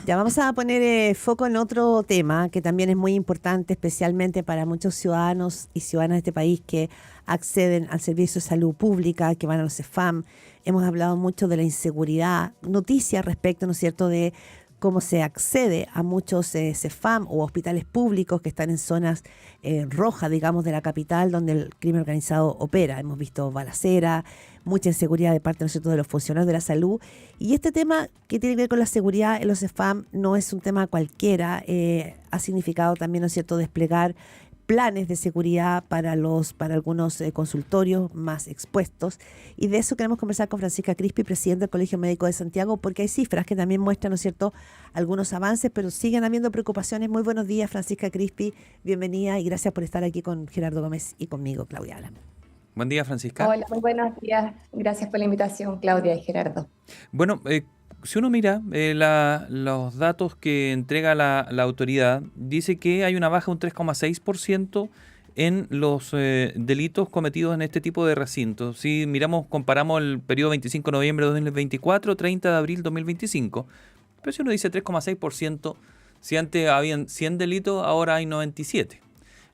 Ya vamos a poner foco en otro tema que también es muy importante, especialmente para muchos ciudadanos y ciudadanas de este país que acceden al servicio de salud pública, que van a los CEFAM. Hemos hablado mucho de la inseguridad, noticias respecto, ¿no es cierto?, de cómo se accede a muchos CEFAM o hospitales públicos que están en zonas rojas, digamos, de la capital, donde el crimen organizado opera. Hemos visto balacera, mucha inseguridad de parte, ¿no es cierto?, de los funcionarios de la salud. Y este tema que tiene que ver con la seguridad en los CEFAM no es un tema cualquiera. Ha significado también, ¿no es cierto?, desplegar planes de seguridad para algunos consultorios más expuestos. Y de eso queremos conversar con Francisca Crispi, presidenta del Colegio Médico de Santiago, porque hay cifras que también muestran, ¿no es cierto?, algunos avances, pero siguen habiendo preocupaciones. Muy buenos días, Francisca Crispi. Bienvenida y gracias por estar aquí con Gerardo Gómez y conmigo, Claudia Alam. Buen día, Francisca. Hola, muy buenos días. Gracias por la invitación, Claudia y Gerardo. Bueno, si uno mira los datos que entrega la autoridad, dice que hay una baja de un 3,6% en los delitos cometidos en este tipo de recintos. Si comparamos el periodo 25 de noviembre de 2024, 30 de abril de 2025, pero si uno dice 3,6%, si antes habían 100 delitos, ahora hay 97.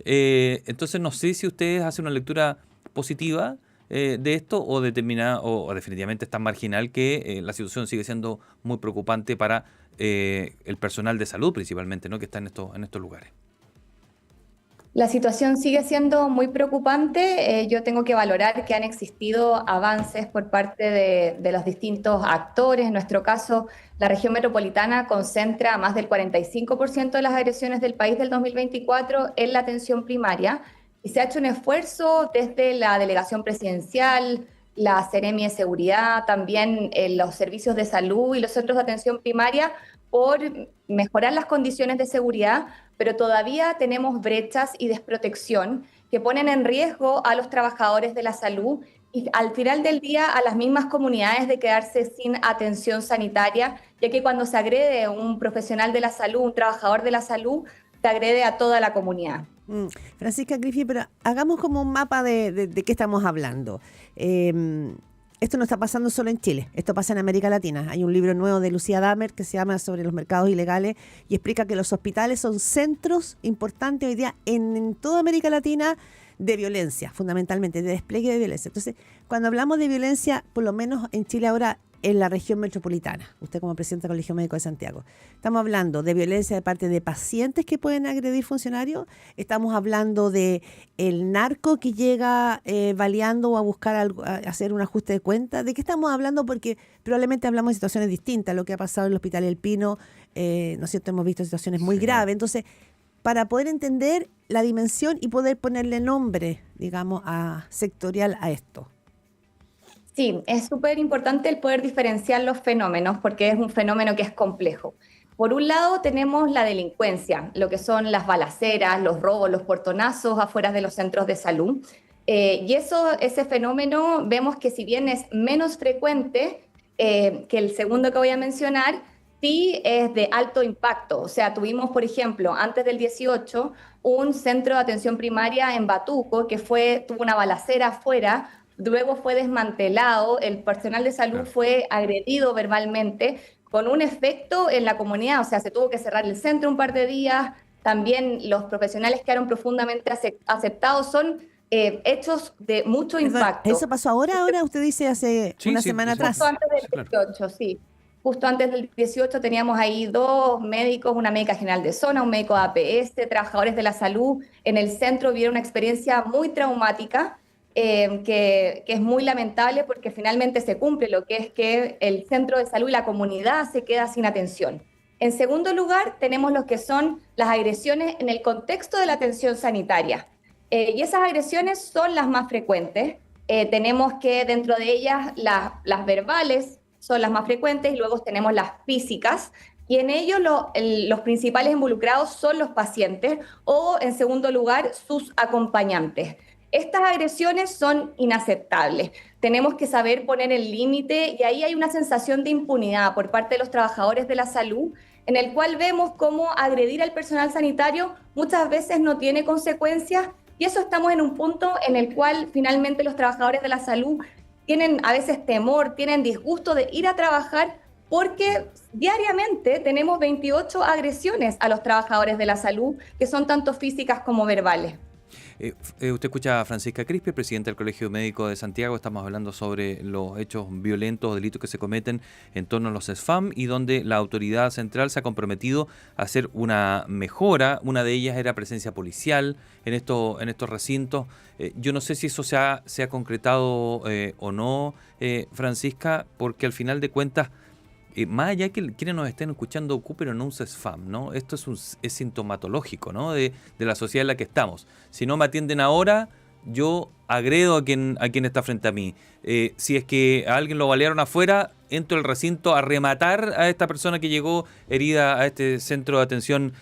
Entonces no sé si ustedes hacen una lectura positiva de esto o determinada o definitivamente es tan marginal que la situación sigue siendo muy preocupante para el personal de salud principalmente, ¿no?, que está en estos lugares. La situación sigue siendo muy preocupante. Yo tengo que valorar que han existido avances por parte de los distintos actores. En nuestro caso, la región metropolitana concentra más del 45% de las agresiones del país del 2024 en la atención primaria. Y se ha hecho un esfuerzo desde la delegación presidencial, la Seremi de Seguridad, también los servicios de salud y los centros de atención primaria por mejorar las condiciones de seguridad, pero todavía tenemos brechas y desprotección que ponen en riesgo a los trabajadores de la salud y al final del día a las mismas comunidades de quedarse sin atención sanitaria, ya que cuando se agrede a un profesional de la salud, un trabajador de la salud, se agrede a toda la comunidad. Francisca Griffith, pero hagamos como un mapa de qué estamos hablando. Esto no está pasando solo en Chile, esto pasa en América Latina. Hay un libro nuevo de Lucía Damer que se llama Sobre los mercados ilegales y explica que los hospitales son centros importantes hoy día en toda América Latina de violencia, fundamentalmente, de despliegue de violencia. Entonces, cuando hablamos de violencia, por lo menos en Chile ahora, en la región metropolitana, usted como presidenta del Colegio Médico de Santiago, estamos hablando de violencia de parte de pacientes que pueden agredir funcionarios, estamos hablando de el narco que llega baleando o a buscar a hacer un ajuste de cuentas. ¿De qué estamos hablando? Porque probablemente hablamos de situaciones distintas, lo que ha pasado en el Hospital El Pino, ¿no es cierto? Hemos visto situaciones muy graves. Entonces, para poder entender la dimensión y poder ponerle nombre, digamos, sectorial a esto. Sí, es súper importante el poder diferenciar los fenómenos porque es un fenómeno que es complejo. Por un lado tenemos la delincuencia, lo que son las balaceras, los robos, los portonazos afuera de los centros de salud. Y ese fenómeno vemos que si bien es menos frecuente que el segundo que voy a mencionar, sí es de alto impacto. O sea, tuvimos, por ejemplo, antes del 18, un centro de atención primaria en Batuco que tuvo una balacera afuera. Luego fue desmantelado, el personal de salud fue agredido verbalmente con un efecto en la comunidad, o sea, se tuvo que cerrar el centro un par de días, también los profesionales quedaron profundamente aceptados, son hechos de mucho impacto. ¿Eso pasó ahora usted dice hace una semana atrás? Justo antes del 18, sí. Justo antes del 18 teníamos ahí 2 médicos, una médica general de zona, un médico de APS, trabajadores de la salud en el centro, vieron una experiencia muy traumática, que es muy lamentable porque finalmente se cumple lo que es que el centro de salud y la comunidad se queda sin atención. En segundo lugar, tenemos lo que son las agresiones en el contexto de la atención sanitaria. Y esas agresiones son las más frecuentes. Tenemos que dentro de ellas las verbales son las más frecuentes y luego tenemos las físicas. Y en ello los principales involucrados son los pacientes o, en segundo lugar, sus acompañantes. Estas agresiones son inaceptables. Tenemos que saber poner el límite y ahí hay una sensación de impunidad por parte de los trabajadores de la salud, en el cual vemos cómo agredir al personal sanitario muchas veces no tiene consecuencias y eso estamos en un punto en el cual finalmente los trabajadores de la salud tienen a veces temor, tienen disgusto de ir a trabajar porque diariamente tenemos 28 agresiones a los trabajadores de la salud, que son tanto físicas como verbales. Usted escucha a Francisca Crispi, presidenta del Colegio Médico de Santiago. Estamos hablando sobre los hechos violentos, delitos que se cometen en torno a los SFAM y donde la autoridad central se ha comprometido a hacer una mejora. Una de ellas era presencia policial en estos recintos. Yo no sé si eso se ha concretado o no, Francisca, porque al final de cuentas, más allá que quienes nos estén escuchando ocupen no un CESFAM, ¿no? Esto es sintomatológico, ¿no? De la sociedad en la que estamos. Si no me atienden ahora, yo agredo a quien está frente a mí. Si es que a alguien lo balearon afuera, entro al recinto a rematar a esta persona que llegó herida a este centro de atención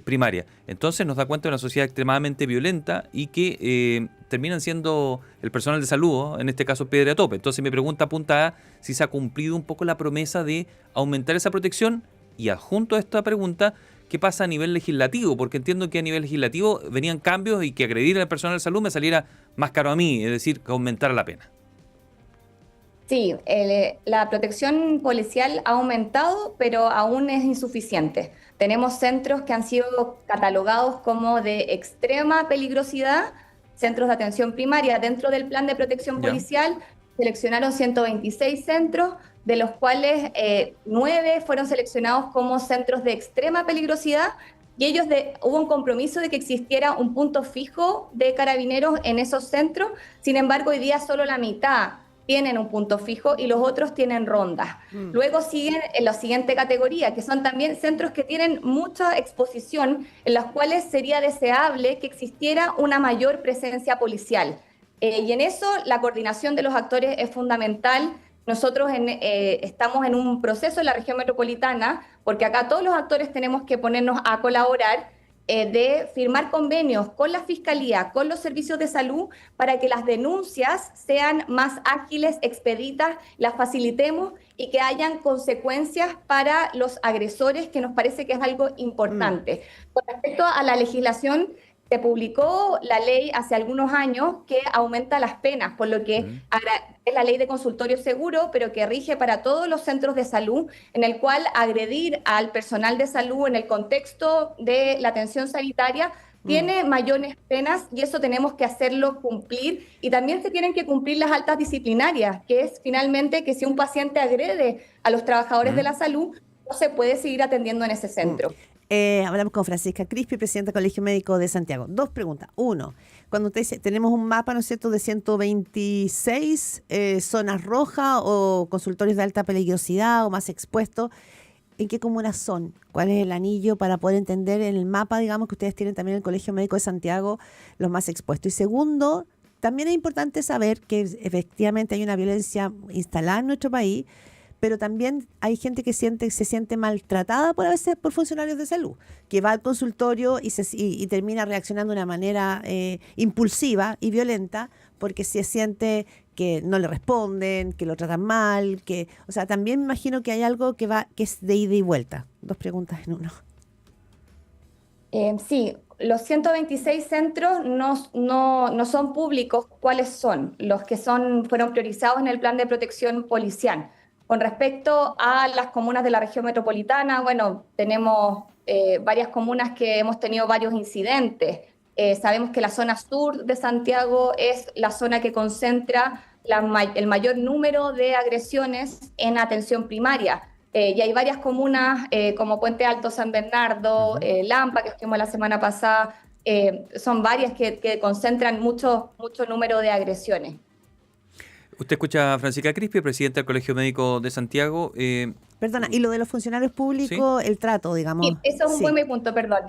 primaria. Entonces nos da cuenta de una sociedad extremadamente violenta y que terminan siendo el personal de salud, ¿no? En este caso piedra a tope. Entonces mi pregunta apunta a si se ha cumplido un poco la promesa de aumentar esa protección y adjunto a esta pregunta, ¿qué pasa a nivel legislativo? Porque entiendo que a nivel legislativo venían cambios y que agredir al personal de salud me saliera más caro a mí, es decir, que aumentara la pena. Sí, la protección policial ha aumentado, pero aún es insuficiente. Tenemos centros que han sido catalogados como de extrema peligrosidad, centros de atención primaria. Dentro del plan de protección policial seleccionaron 126 centros, de los cuales 9 fueron seleccionados como centros de extrema peligrosidad, y hubo un compromiso de que existiera un punto fijo de carabineros en esos centros. Sin embargo, hoy día solo la mitad tienen un punto fijo y los otros tienen rondas. Luego siguen en la siguiente categoría, que son también centros que tienen mucha exposición, en los cuales sería deseable que existiera una mayor presencia policial. Y en eso la coordinación de los actores es fundamental. Nosotros estamos en un proceso en la región metropolitana, porque acá todos los actores tenemos que ponernos a colaborar, de firmar convenios con la Fiscalía, con los servicios de salud, para que las denuncias sean más ágiles, expeditas, las facilitemos y que hayan consecuencias para los agresores, que nos parece que es algo importante. Con respecto a la legislación, se publicó la ley hace algunos años que aumenta las penas, por lo que es la ley de consultorio seguro, pero que rige para todos los centros de salud, en el cual agredir al personal de salud en el contexto de la atención sanitaria tiene mayores penas, y eso tenemos que hacerlo cumplir. Y también se tienen que cumplir las altas disciplinarias, que es finalmente que si un paciente agrede a los trabajadores de la salud, no se puede seguir atendiendo en ese centro. Hablamos con Francisca Crispi, presidenta del Colegio Médico de Santiago. 2 preguntas. 1, cuando usted dice, tenemos un mapa, ¿no es cierto?, de 126 zonas rojas o consultorios de alta peligrosidad o más expuestos. ¿En qué comunas son? ¿Cuál es el anillo para poder entender en el mapa, digamos, que ustedes tienen también en el Colegio Médico de Santiago, los más expuestos? Y segundo, también es importante saber que efectivamente hay una violencia instalada en nuestro país, pero también hay gente que se siente maltratada por a veces por funcionarios de salud, que va al consultorio y termina reaccionando de una manera impulsiva y violenta porque se siente que no le responden, que lo tratan mal, o sea, también me imagino que hay algo que es de ida y vuelta. 2 preguntas en uno. Sí, los 126 centros no son públicos. ¿Cuáles son? Los que fueron priorizados en el plan de protección policial. Con respecto a las comunas de la región metropolitana, bueno, tenemos varias comunas que hemos tenido varios incidentes. Sabemos que la zona sur de Santiago es la zona que concentra el mayor número de agresiones en atención primaria. Y hay varias comunas como Puente Alto, San Bernardo, Lampa, que estuvimos la semana pasada. Son varias que concentran mucho número de agresiones. Usted escucha a Francisca Crispi, presidenta del Colegio Médico de Santiago. Perdona, y lo de los funcionarios públicos, ¿sí? El trato, digamos. Sí, eso es un buen punto, perdón.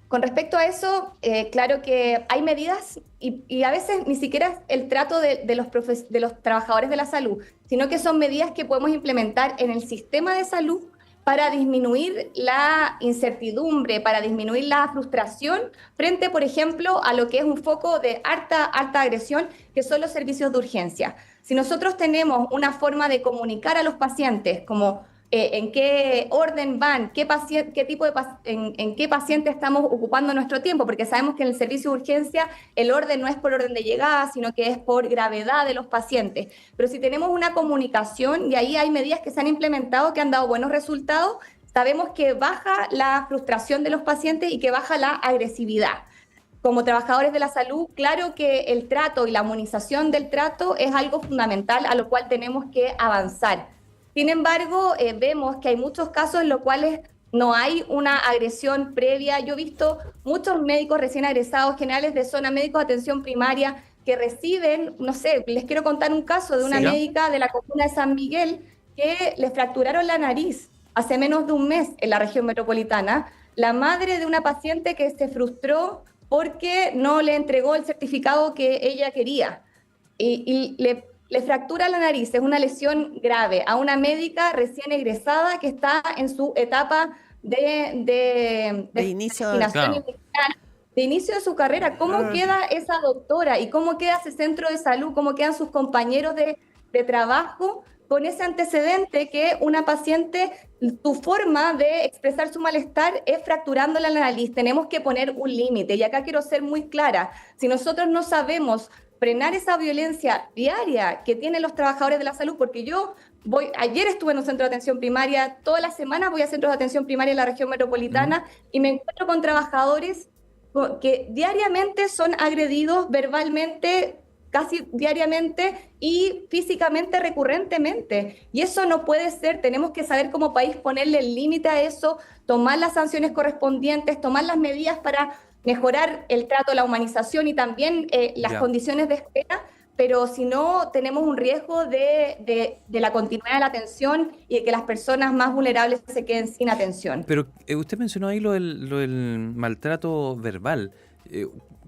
Con respecto a eso, claro que hay medidas y a veces ni siquiera es el trato de los trabajadores de la salud, sino que son medidas que podemos implementar en el sistema de salud para disminuir la incertidumbre, para disminuir la frustración frente, por ejemplo, a lo que es un foco de alta agresión, que son los servicios de urgencia. Si nosotros tenemos una forma de comunicar a los pacientes, como en qué orden van, qué tipo de en qué paciente estamos ocupando nuestro tiempo, porque sabemos que en el servicio de urgencia el orden no es por orden de llegada, sino que es por gravedad de los pacientes. Pero si tenemos una comunicación, y ahí hay medidas que se han implementado que han dado buenos resultados, sabemos que baja la frustración de los pacientes y que baja la agresividad. Como trabajadores de la salud, claro que el trato y la humanización del trato es algo fundamental a lo cual tenemos que avanzar. Sin embargo, vemos que hay muchos casos en los cuales no hay una agresión previa. Yo he visto muchos médicos recién egresados, generales de zona, médicos de atención primaria, que reciben, no sé, les quiero contar un caso de una médica de la comuna de San Miguel que le fracturaron la nariz hace menos de un mes en la región metropolitana, la madre de una paciente que se frustró porque no le entregó el certificado que ella quería y le fractura la nariz, es una lesión grave, a una médica recién egresada que está en su etapa de inicio, claro, de inicio de su carrera. ¿Cómo queda esa doctora y cómo queda ese centro de salud, cómo quedan sus compañeros de trabajo con ese antecedente que una paciente, tu forma de expresar su malestar es fracturándola la nariz? Tenemos que poner un límite y acá quiero ser muy clara. Si nosotros no sabemos frenar esa violencia diaria que tienen los trabajadores de la salud, porque ayer estuve en un centro de atención primaria, todas las semanas voy a centros de atención primaria en la región metropolitana y me encuentro con trabajadores que diariamente son agredidos verbalmente, casi diariamente y físicamente recurrentemente. Y eso no puede ser. Tenemos que saber como país ponerle el límite a eso, tomar las sanciones correspondientes, tomar las medidas para mejorar el trato, la humanización y también las condiciones de espera, pero si no, tenemos un riesgo de la continuidad de la atención y de que las personas más vulnerables se queden sin atención. Pero usted mencionó ahí lo del maltrato verbal.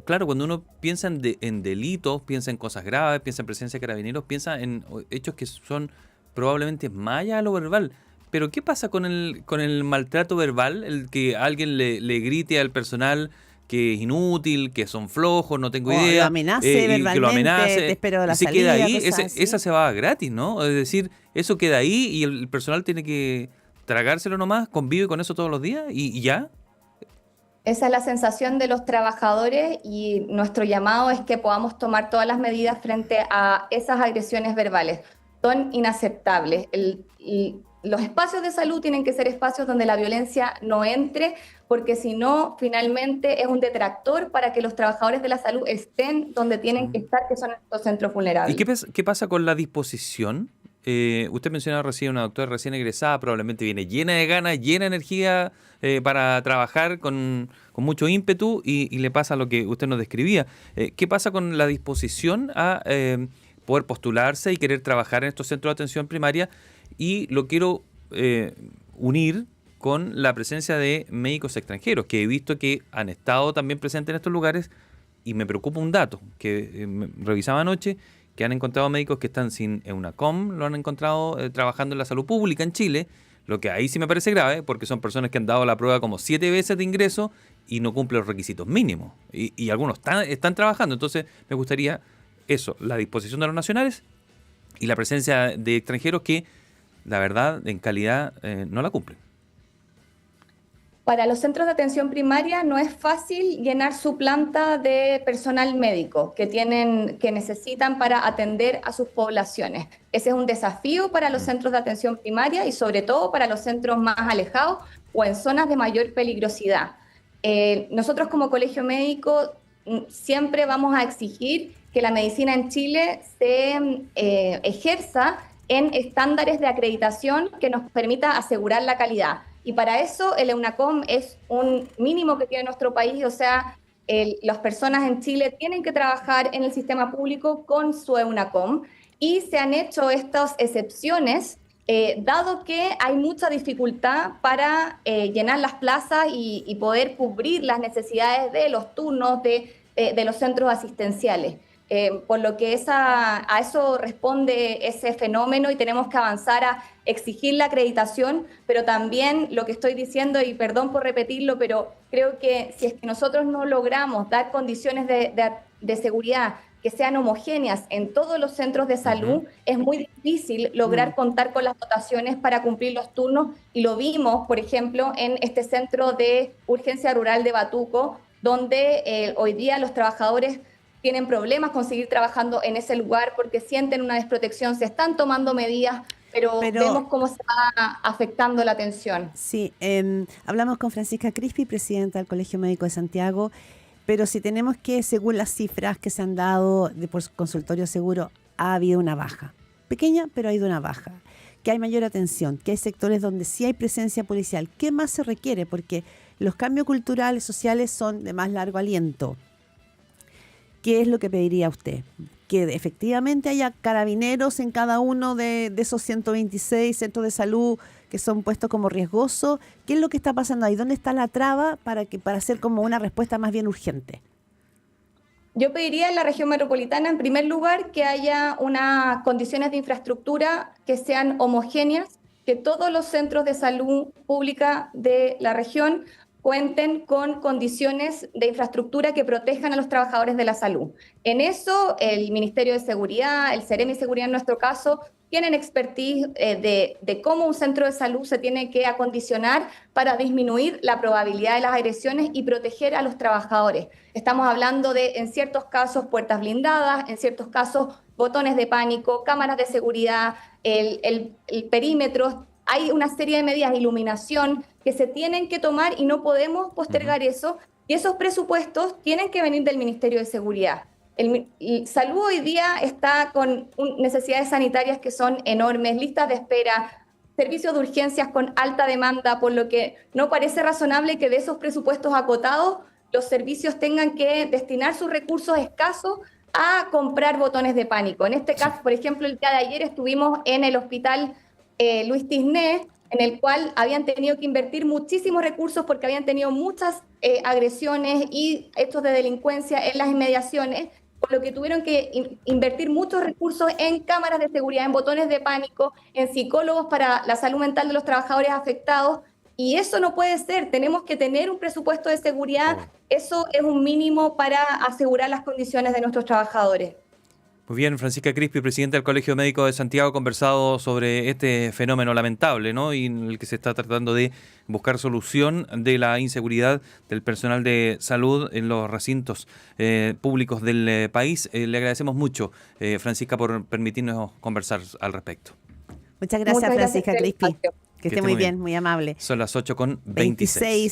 Claro, cuando uno piensa en delitos, piensa en cosas graves, piensa en presencia de carabineros, piensa en hechos que son probablemente más allá de lo verbal. Pero ¿qué pasa con el maltrato verbal? El que alguien le grite al personal que es inútil, que son flojos, no tengo idea. Lo amenace verbalmente, que lo amenace, te espero de la se salida. queda ahí, esa se va gratis, ¿no? Es decir, eso queda ahí y el personal tiene que tragárselo nomás, convive con eso todos los días y ya. Esa es la sensación de los trabajadores y nuestro llamado es que podamos tomar todas las medidas frente a esas agresiones verbales. Son inaceptables. Los espacios de salud tienen que ser espacios donde la violencia no entre, porque si no, finalmente es un detractor para que los trabajadores de la salud estén donde tienen que estar, que son estos centros vulnerables. ¿Y qué pasa con la disposición? Usted mencionaba recién una doctora recién egresada, probablemente viene llena de ganas, llena de energía para trabajar con mucho ímpetu y le pasa lo que usted nos describía. ¿Qué pasa con la disposición a poder postularse y querer trabajar en estos centros de atención primaria? Y lo quiero unir con la presencia de médicos extranjeros, que he visto que han estado también presentes en estos lugares, y me preocupa un dato que revisaba anoche, que han encontrado médicos que están sin EUNACOM, lo han encontrado trabajando en la salud pública en Chile, lo que ahí sí me parece grave, porque son personas que han dado la prueba como 7 veces de ingreso y no cumplen los requisitos mínimos, y algunos están trabajando. Entonces me gustaría eso, la disposición de los nacionales y la presencia de extranjeros que, la verdad, en calidad no la cumplen. Para los centros de atención primaria no es fácil llenar su planta de personal médico que necesitan para atender a sus poblaciones. Ese es un desafío para los centros de atención primaria y sobre todo para los centros más alejados o en zonas de mayor peligrosidad. Nosotros como colegio médico siempre vamos a exigir que la medicina en Chile se ejerza en estándares de acreditación que nos permita asegurar la calidad. Y para eso el EUNACOM es un mínimo que tiene nuestro país, o sea, las personas en Chile tienen que trabajar en el sistema público con su EUNACOM y se han hecho estas excepciones, dado que hay mucha dificultad para llenar las plazas y poder cubrir las necesidades de los turnos de los centros asistenciales. Por lo que a eso responde ese fenómeno y tenemos que avanzar a exigir la acreditación, pero también lo que estoy diciendo, y perdón por repetirlo, pero creo que si es que nosotros no logramos dar condiciones de seguridad que sean homogéneas en todos los centros de salud, es muy difícil lograr contar con las dotaciones para cumplir los turnos, y lo vimos, por ejemplo, en este centro de urgencia rural de Batuco, donde hoy día los trabajadores tienen problemas con seguir trabajando en ese lugar porque sienten una desprotección, se están tomando medidas, pero vemos cómo se va afectando la atención. Sí, hablamos con Francisca Crispi, presidenta del Colegio Médico de Santiago, pero si tenemos que, según las cifras que se han dado por consultorio seguro, ha habido una baja. Pequeña, pero ha habido una baja. Que hay mayor atención, que hay sectores donde sí hay presencia policial. ¿Qué más se requiere? Porque los cambios culturales, sociales son de más largo aliento. ¿Qué es lo que pediría usted? Que efectivamente haya carabineros en cada uno de esos 126 centros de salud que son puestos como riesgosos. ¿Qué es lo que está pasando ahí? ¿Dónde está la traba para hacer como una respuesta más bien urgente? Yo pediría en la región metropolitana, en primer lugar, que haya unas condiciones de infraestructura que sean homogéneas, que todos los centros de salud pública de la región cuenten con condiciones de infraestructura que protejan a los trabajadores de la salud. En eso, el Ministerio de Seguridad, el Ceremi de Seguridad en nuestro caso, tienen expertise de cómo un centro de salud se tiene que acondicionar para disminuir la probabilidad de las agresiones y proteger a los trabajadores. Estamos hablando de, en ciertos casos, puertas blindadas, en ciertos casos, botones de pánico, cámaras de seguridad, el perímetro. Hay una serie de medidas, iluminación, que se tienen que tomar y no podemos postergar eso. Y esos presupuestos tienen que venir del Ministerio de Seguridad. El Salud hoy día está con necesidades sanitarias que son enormes, listas de espera, servicios de urgencias con alta demanda, por lo que no parece razonable que de esos presupuestos acotados los servicios tengan que destinar sus recursos escasos a comprar botones de pánico. En este caso, por ejemplo, el día de ayer estuvimos en el hospital Luis Tisné, en el cual habían tenido que invertir muchísimos recursos porque habían tenido muchas agresiones y hechos de delincuencia en las inmediaciones, por lo que tuvieron que invertir muchos recursos en cámaras de seguridad, en botones de pánico, en psicólogos para la salud mental de los trabajadores afectados, y eso no puede ser. Tenemos que tener un presupuesto de seguridad, eso es un mínimo para asegurar las condiciones de nuestros trabajadores. Muy bien, Francisca Crispi, presidenta del Colegio Médico de Santiago, ha conversado sobre este fenómeno lamentable, ¿no? Y en el que se está tratando de buscar solución de la inseguridad del personal de salud en los recintos públicos del país. Le agradecemos mucho, Francisca, por permitirnos conversar al respecto. Muchas gracias, Francisca Crispi. Que esté muy bien, muy amable. Son las 8:26.